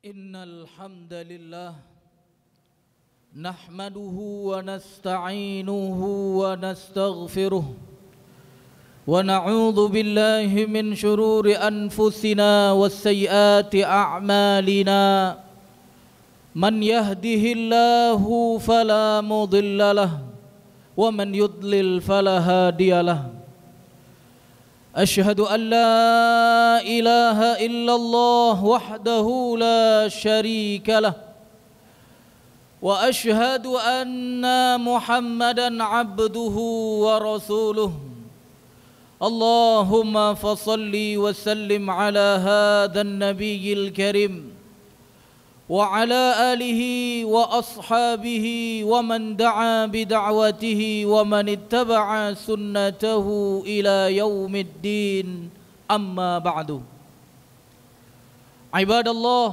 Innal hamdalillah nahmaduhu wa nasta'inuhu wa nastaghfiruh wa na'udzu billahi min shururi anfusina was sayyiati a'malina man yahdihillahu fala mudhillalah wa man yudlil fala hadiyalah. أشهد أن لا إله إلا الله وحده لا شريك له وأشهد أن محمدا عبده ورسوله اللهم فصل وسلم على هذا النبي الكريم وعلى آله وأصحابه ومن دعا بدعوته ومن اتبع سنته إلى يوم الدين أما بعد عباد الله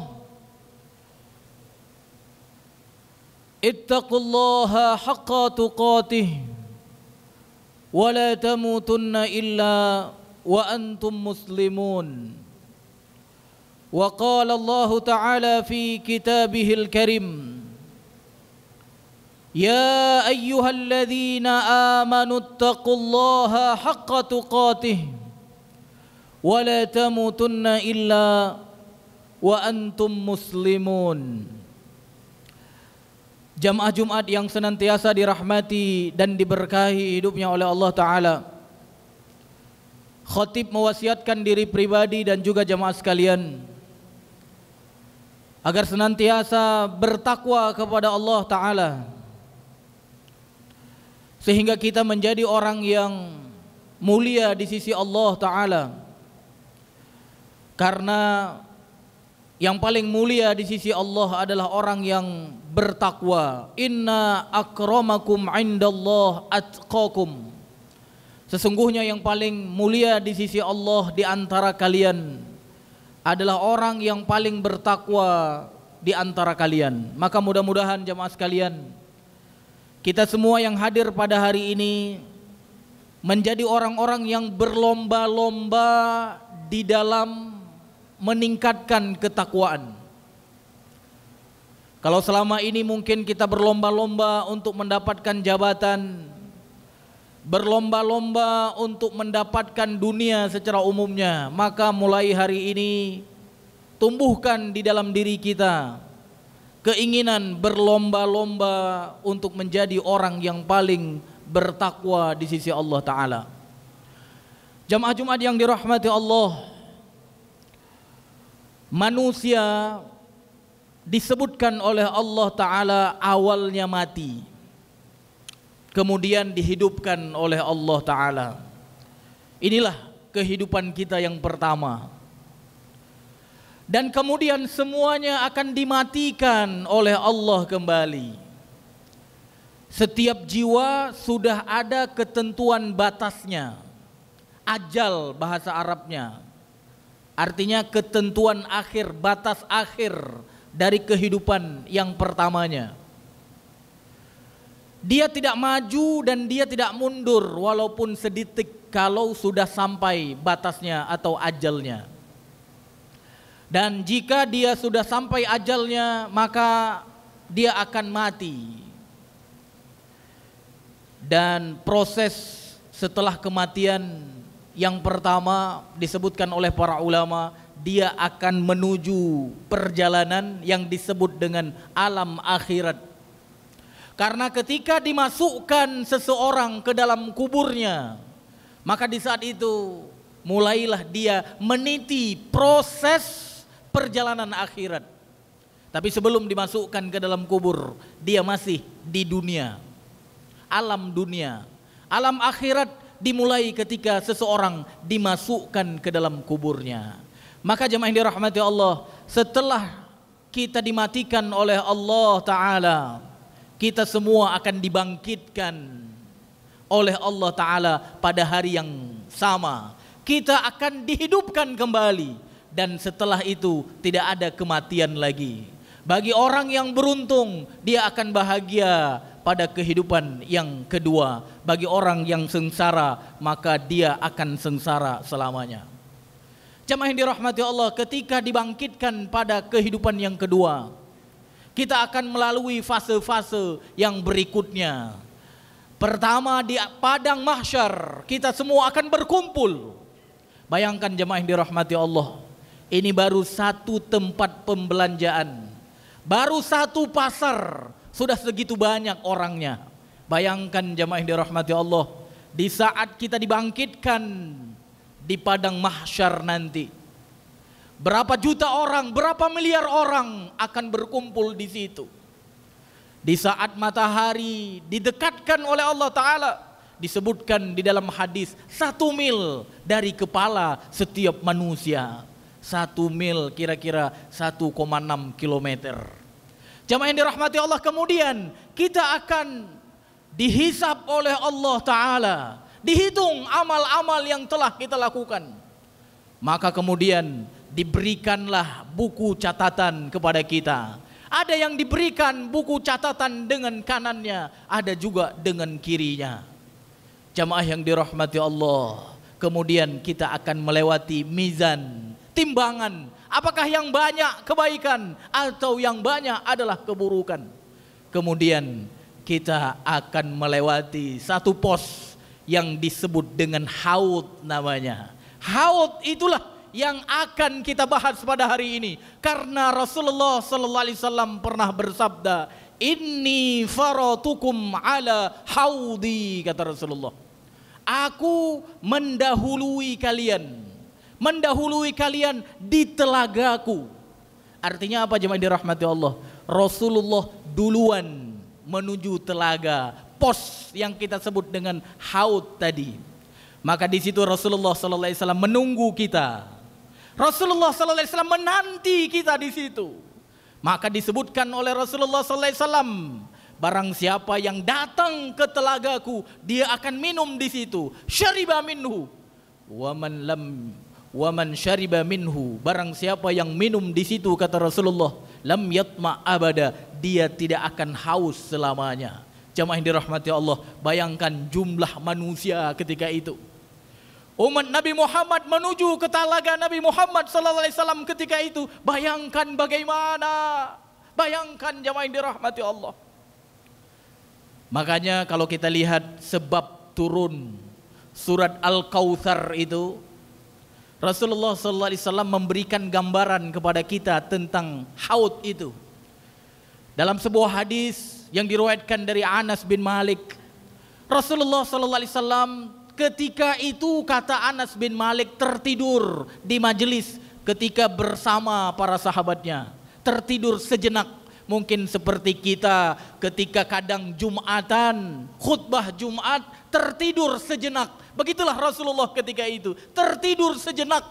اتقوا الله حق تقاته ولا تموتن إلا وأنتم مسلمون. وقال الله تعالى في كتابه الكريم يا أيها الذين آمنوا اتقوا الله حق تقاته ولا تموتن إلا وأنتم مسلمون. Jamaah Jumat yang senantiasa dirahmati dan diberkahi hidupnya oleh Allah Ta'ala, khatib mewasiatkan diri pribadi dan juga jamaah sekalian agar senantiasa bertakwa kepada Allah Ta'ala, sehingga kita menjadi orang yang mulia di sisi Allah Ta'ala. Karena yang paling mulia di sisi Allah adalah orang yang bertakwa. Inna akramakum indallah atqakum. Sesungguhnya yang paling mulia di sisi Allah di antara kalian adalah orang yang paling bertakwa di antara kalian. Maka mudah-mudahan jemaah sekalian, kita semua yang hadir pada hari ini menjadi orang-orang yang berlomba-lomba di dalam meningkatkan ketakwaan. Kalau selama ini mungkin kita berlomba-lomba untuk mendapatkan jabatan, berlomba-lomba untuk mendapatkan dunia secara umumnya, maka mulai hari ini tumbuhkan di dalam diri kita keinginan berlomba-lomba untuk menjadi orang yang paling bertakwa di sisi Allah Ta'ala. Jamaah Jumat yang dirahmati Allah, manusia disebutkan oleh Allah Ta'ala awalnya mati, kemudian dihidupkan oleh Allah Ta'ala. Inilah kehidupan kita yang pertama. Dan kemudian semuanya akan dimatikan oleh Allah kembali. Setiap jiwa sudah ada ketentuan batasnya. Ajal bahasa Arabnya. Artinya ketentuan akhir, batas akhir dari kehidupan yang pertamanya. Dia tidak maju dan dia tidak mundur walaupun sedetik kalau sudah sampai batasnya atau ajalnya. Dan jika dia sudah sampai ajalnya, maka dia akan mati. Dan proses setelah kematian yang pertama disebutkan oleh para ulama, dia akan menuju perjalanan yang disebut dengan alam akhirat. Karena ketika dimasukkan seseorang ke dalam kuburnya, maka di saat itu mulailah dia meniti proses perjalanan akhirat. Tapi sebelum dimasukkan ke dalam kubur, dia masih di dunia, alam dunia. Alam akhirat dimulai ketika seseorang dimasukkan ke dalam kuburnya. Maka jemaah yang dirahmati Allah, setelah kita dimatikan oleh Allah Ta'ala, kita semua akan dibangkitkan oleh Allah Ta'ala pada hari yang sama. Kita akan dihidupkan kembali, dan setelah itu tidak ada kematian lagi. Bagi orang yang beruntung, dia akan bahagia pada kehidupan yang kedua. Bagi orang yang sengsara, maka dia akan sengsara selamanya. Jamaah yang dirahmati Allah, ketika dibangkitkan pada kehidupan yang kedua, kita akan melalui fase-fase yang berikutnya. Pertama, di padang mahsyar kita semua akan berkumpul. Bayangkan jemaah yang dirahmati Allah, ini baru satu tempat pembelanjaan, baru satu pasar, sudah segitu banyak orangnya. Bayangkan jemaah yang dirahmati Allah, di saat kita dibangkitkan di padang mahsyar nanti, berapa juta orang, berapa miliar orang akan berkumpul di situ. Di saat matahari didekatkan oleh Allah Ta'ala, disebutkan di dalam hadis 1 mil dari kepala setiap manusia. 1 mil kira-kira 1,6 kilometer. Jamaah yang dirahmati Allah, kemudian kita akan dihisab oleh Allah Ta'ala, dihitung amal-amal yang telah kita lakukan. Maka kemudian diberikanlah buku catatan kepada kita. Ada yang diberikan buku catatan dengan kanannya, ada juga dengan kirinya. Jamaah yang dirahmati Allah, kemudian kita akan melewati mizan, timbangan. Apakah yang banyak kebaikan atau yang banyak adalah keburukan. Kemudian kita akan melewati satu pos yang disebut dengan haud namanya. Haud itulah yang akan kita bahas pada hari ini, karena Rasulullah sallallahu alaihi wasallam pernah bersabda, "Inni faratukum ala haudi," kata Rasulullah. Aku mendahului kalian di telagaku. Artinya apa jemaah dirahmati Allah? Rasulullah duluan menuju telaga, pos yang kita sebut dengan haud tadi. Maka di situ Rasulullah sallallahu alaihi wasallam menunggu kita. Rasulullah sallallahu alaihi wasallam menanti kita di situ. Maka disebutkan oleh Rasulullah sallallahu alaihi wasallam, barang siapa yang datang ke telagaku, dia akan minum di situ. Syariba minhu wa man syariba minhu, barang siapa yang minum di situ, kata Rasulullah, lam yatma abada, dia tidak akan haus selamanya. Jamaah yang dirahmati Allah, bayangkan jumlah manusia ketika itu. Umat Nabi Muhammad menuju ke telaga Nabi Muhammad sallallahu alaihi wasallam ketika itu. Bayangkan bagaimana. Bayangkan jamaah yang dirahmati Allah. Makanya kalau kita lihat sebab turun surat Al-Kautsar itu, Rasulullah sallallahu alaihi wasallam memberikan gambaran kepada kita tentang haud itu. Dalam sebuah hadis yang diriwayatkan dari Anas bin Malik, Rasulullah sallallahu alaihi wasallam ketika itu, kata Anas bin Malik, tertidur di majelis ketika bersama para sahabatnya. Tertidur sejenak, mungkin seperti kita ketika kadang Jumatan, khutbah Jumat, tertidur sejenak. Begitulah Rasulullah ketika itu, tertidur sejenak.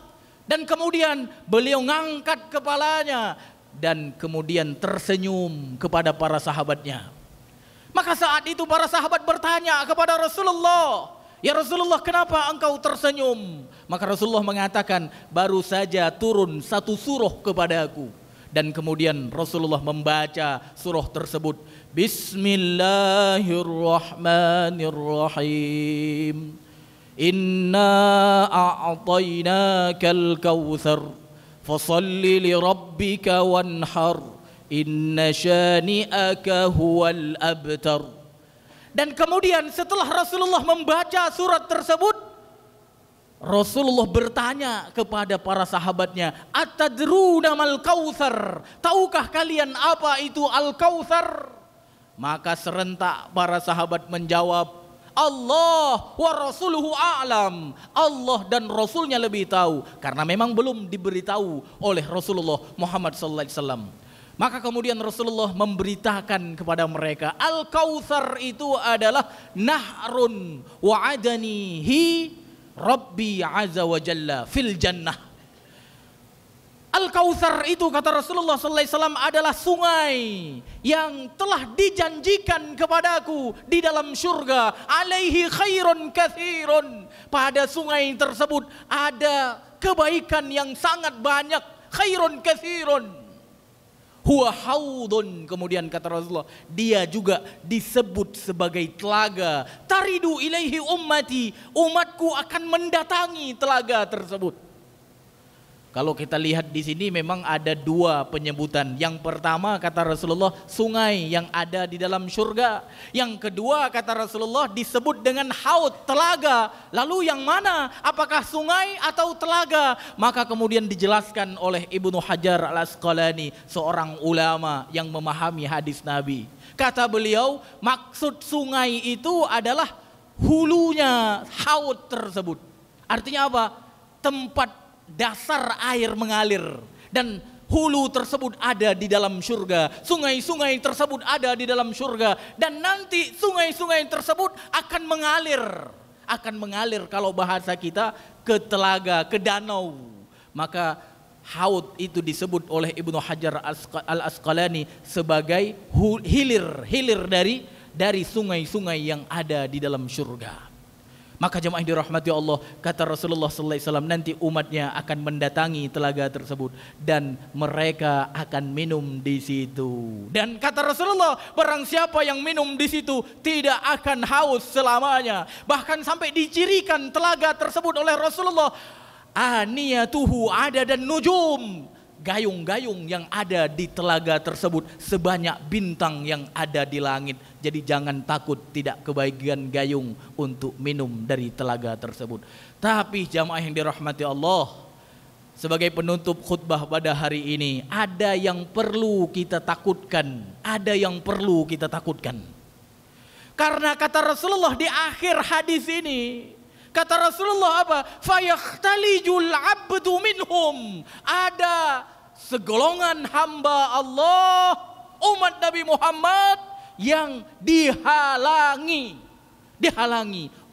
Dan kemudian beliau ngangkat kepalanya dan kemudian tersenyum kepada para sahabatnya. Maka saat itu para sahabat bertanya kepada Rasulullah, "Ya Rasulullah, kenapa engkau tersenyum?" Maka Rasulullah mengatakan, "Baru saja turun satu surah kepadaku." Dan kemudian Rasulullah membaca surah tersebut, Bismillahirrahmanirrahim. Inna a'tainakal kautsar, fasalli li rabbika wanhar, inna syani'aka huwal abtar. Dan kemudian setelah Rasulullah membaca surat tersebut, Rasulullah bertanya kepada para sahabatnya, "Atadruna mal kautsar?" Tahukah kalian apa itu Al-Kautsar? Maka serentak para sahabat menjawab, "Allah wa rasuluhu a'lam." Allah dan Rasulnya lebih tahu, karena memang belum diberitahu oleh Rasulullah Muhammad sallallahu alaihi wasallam. Maka kemudian Rasulullah memberitakan kepada mereka, Al-Kautsar itu adalah nahrun wa'adanihi Rabbi azza wa jalla fil jannah. Al-Kautsar itu, kata Rasulullah sallallahu alaihi wasallam, adalah sungai yang telah dijanjikan kepadaku di dalam surga. Alaihi khairun katsirun. Pada sungai tersebut ada kebaikan yang sangat banyak. Khairun katsirun. Huwa haudun, kemudian kata Rasulullah, dia juga disebut sebagai telaga. Taridu ilaihi ummati, umatku akan mendatangi telaga tersebut. Kalau kita lihat di sini memang ada dua penyebutan. Yang pertama kata Rasulullah sungai yang ada di dalam surga. Yang kedua kata Rasulullah disebut dengan haud, telaga. Lalu yang mana? Apakah sungai atau telaga? Maka kemudian dijelaskan oleh Ibnu Hajar Al-Asqalani, seorang ulama yang memahami hadis Nabi. Kata beliau, maksud sungai itu adalah hulunya haud tersebut. Artinya apa? Tempat dasar air mengalir, dan hulu tersebut ada di dalam surga, sungai-sungai tersebut ada di dalam surga, dan nanti sungai-sungai tersebut akan mengalir kalau bahasa kita ke telaga, ke danau. Maka haud itu disebut oleh Ibnu Hajar Al-Asqalani sebagai hilir dari sungai-sungai yang ada di dalam surga. Maka jemaah dirahmati Allah, kata Rasulullah sallallahu alaihi wasallam, nanti umatnya akan mendatangi telaga tersebut dan mereka akan minum di situ. Dan kata Rasulullah, barang siapa yang minum di situ tidak akan haus selamanya. Bahkan sampai dicirikan telaga tersebut oleh Rasulullah, aniyatuhu ada dan nujum, gayung-gayung yang ada di telaga tersebut sebanyak bintang yang ada di langit. Jadi jangan takut tidak kebagian gayung untuk minum dari telaga tersebut. Tapi jamaah yang dirahmati Allah, sebagai penutup khutbah pada hari ini, ada yang perlu kita takutkan. Ada yang perlu kita takutkan. Karena kata Rasulullah di akhir hadis ini, kata Rasulullah apa? Fayakhtalijul abdu minhum. Ada segolongan hamba Allah, umat Nabi Muhammad, yang dihalangi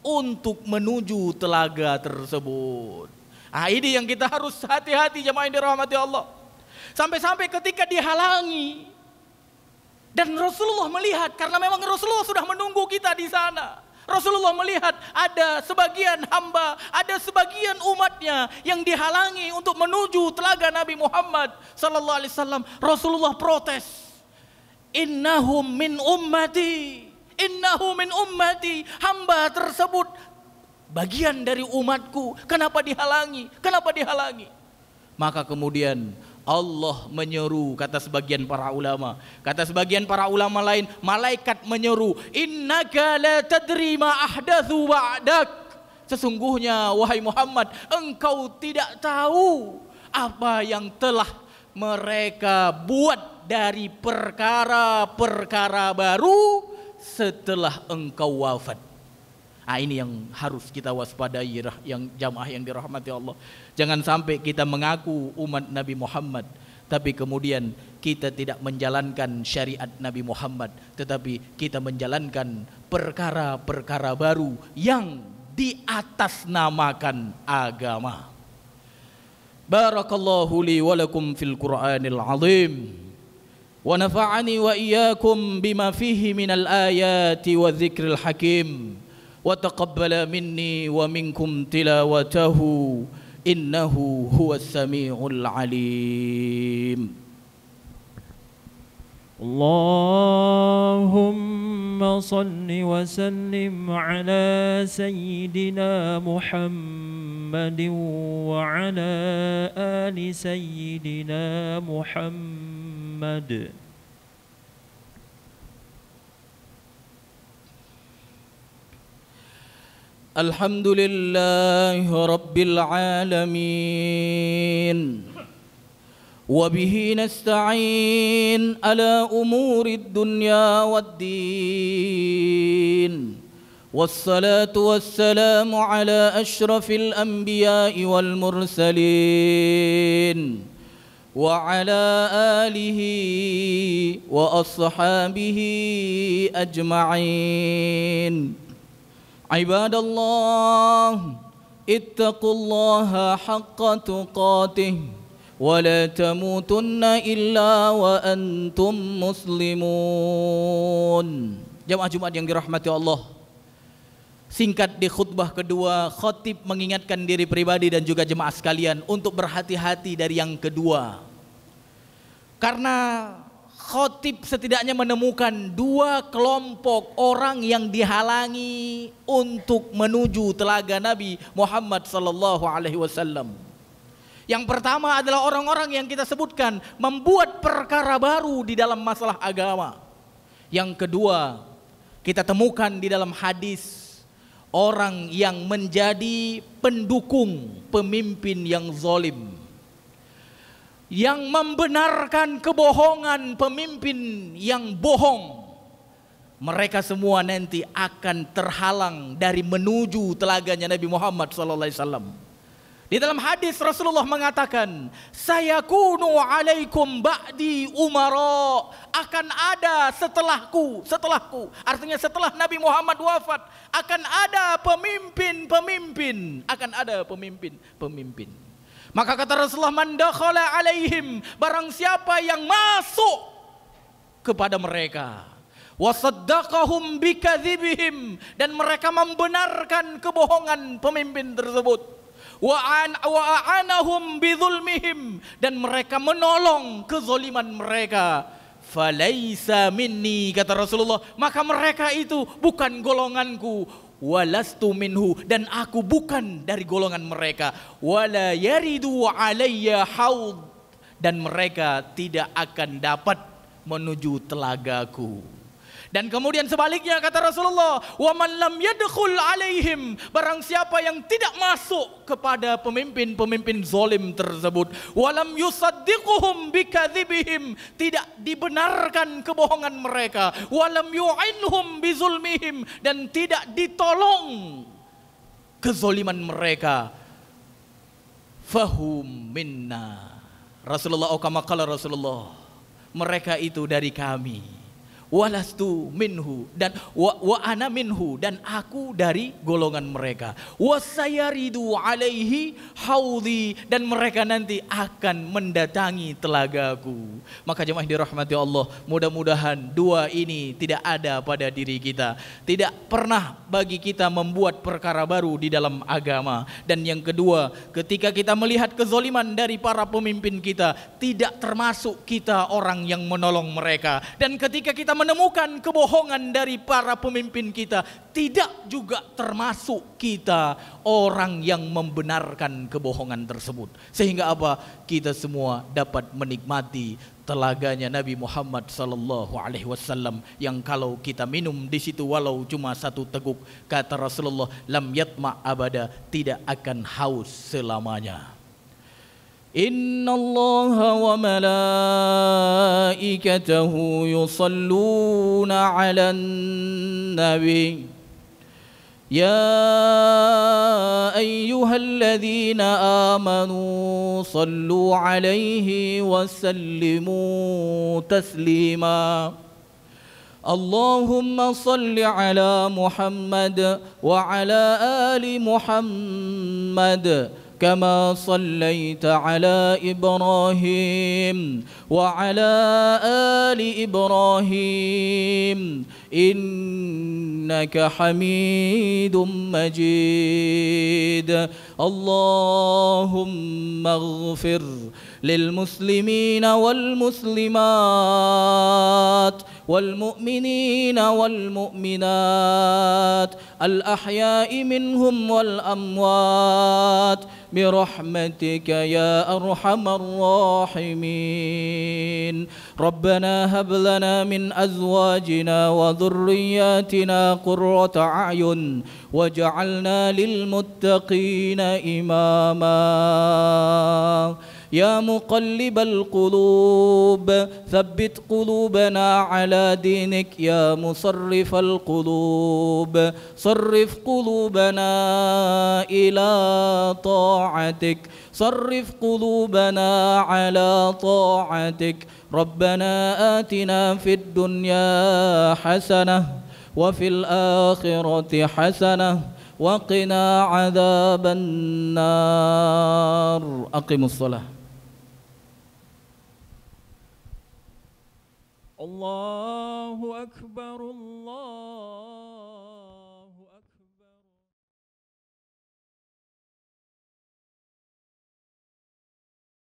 untuk menuju telaga tersebut. Ini yang kita harus hati-hati jemaah yang dirahmati Allah. Sampai-sampai ketika dihalangi dan Rasulullah melihat, karena memang Rasulullah sudah menunggu kita di sana. Rasulullah melihat ada sebagian hamba, ada sebagian umatnya yang dihalangi untuk menuju telaga Nabi Muhammad sallallahu alaihi wasallam. Rasulullah protes. Innahu min ummati, hamba tersebut bagian dari umatku. Kenapa dihalangi? Maka kemudian Allah menyeru, kata sebagian para ulama. Kata sebagian para ulama lain, malaikat menyeru, innaka la tadri ma ahdatsu ba'dak. Sesungguhnya wahai Muhammad, engkau tidak tahu apa yang telah mereka buat dari perkara-perkara baru setelah engkau wafat. Ini yang harus kita waspadai, yang jamaah yang dirahmati Allah. Jangan sampai kita mengaku umat Nabi Muhammad, tapi kemudian kita tidak menjalankan syariat Nabi Muhammad, tetapi kita menjalankan perkara-perkara baru yang diatasnamakan agama. Barakallahu li wa lakum fil Qur'anil azim, wa nafa'ani wa iyyakum bima fihi minal ayati wa dzikril hakim, wa taqabbala minni wa minkum tilawatahu innahu huwas samiul alim. Allahumma salli wa sallim ala sayyidina Muhammadin wa ala ali sayyidina Muhammad. Alhamdulillahi rabbil alamin, wabihi nasta'in ala umurid dunya waddin, wassalatu wassalamu ala ashrafil anbiya'i wal mursalin, wa ala alihi wa ashabihi ajma'in. Ibadallah, ittaqullaha haqqa tuqatih, wa la tamutunna illa wa antum muslimun. Jamaah Jumat yang dirahmati Allah, singkat di khutbah kedua, khatib mengingatkan diri pribadi dan juga jemaah sekalian untuk berhati-hati dari yang kedua. Karena khatib setidaknya menemukan dua kelompok orang yang dihalangi untuk menuju telaga Nabi Muhammad sallallahu alaihi wasallam. Yang pertama adalah orang-orang yang kita sebutkan membuat perkara baru di dalam masalah agama. Yang kedua, kita temukan di dalam hadis orang yang menjadi pendukung pemimpin yang zalim, yang membenarkan kebohongan pemimpin yang bohong. Mereka semua nanti akan terhalang dari menuju telaganya Nabi Muhammad SAW. Di dalam hadis Rasulullah mengatakan, sayakunu alaikum ba'di umara, akan ada setelahku, artinya setelah Nabi Muhammad wafat akan ada pemimpin-pemimpin, Maka kata Rasulullah, man dakhala alaihim, barang siapa yang masuk kepada mereka, wasaddaqahum bikadzibihim, dan mereka membenarkan kebohongan pemimpin tersebut, wa'anahum bidzulmihim, dan mereka menolong kezaliman mereka, falaisa minni, kata Rasulullah, maka mereka itu bukan golonganku, walastu minhu, dan aku bukan dari golongan mereka, wala yaridu alayya haud, dan mereka tidak akan dapat menuju telagaku. Dan kemudian sebaliknya kata Rasulullah, wa man lam yadkhul alaihim, barang siapa yang tidak masuk kepada pemimpin-pemimpin zalim tersebut, wa lam yusaddiquhum bikadzibihim, tidak dibenarkan kebohongan mereka, wa lam yu'inhum bizulmihim, dan tidak ditolong kezaliman mereka, fahum minna. Rasulullah kama qala Rasulullah, mereka itu dari kami. Walastu minhu, dan wa ana minhu, dan aku dari golongan mereka. Wasayaridu alaihi haudhi, dan mereka nanti akan mendatangi telagaku. Maka jemaah dirahmati Allah, mudah-mudahan dua ini tidak ada pada diri kita. Tidak pernah bagi kita membuat perkara baru di dalam agama. Dan yang kedua, ketika kita melihat kezaliman dari para pemimpin kita, tidak termasuk kita orang yang menolong mereka. Dan ketika kita menemukan kebohongan dari para pemimpin kita, tidak juga termasuk kita orang yang membenarkan kebohongan tersebut. Sehingga apa? Kita semua dapat menikmati telaganya Nabi Muhammad sallallahu alaihi wasallam, yang kalau kita minum di situ walau cuma satu teguk, kata Rasulullah, lam yatma abada, tidak akan haus selamanya. Inna Allah wa malaikatahu yusalluna ala nabi ya ayyuhalladzina amanu sallu alaihi wa sallimu taslima. Allahumma salli ala Muhammad wa ala ali Muhammad كما صليت على إبراهيم وعلى آل إبراهيم إنك حميد مجيد. اللهم اغفر للمسلمين والمسلمات والمؤمنين والمؤمنات الأحياء منهم والأموات برحمتك يا أرحم الراحمين. ربنا هب لنا من أزواجنا وذرياتنا قرة أعين واجعلنا للمتقين إماما. يا مقلب القلوب ثبت قلوبنا على دينك. يا مصرف القلوب صرف قلوبنا إلى طاعتك. صرف قلوبنا على طاعتك. ربنا آتنا في الدنيا حسنة وفي الآخرة حسنة وقنا عذاب النار. أقم الصلاة. الله أكبر الله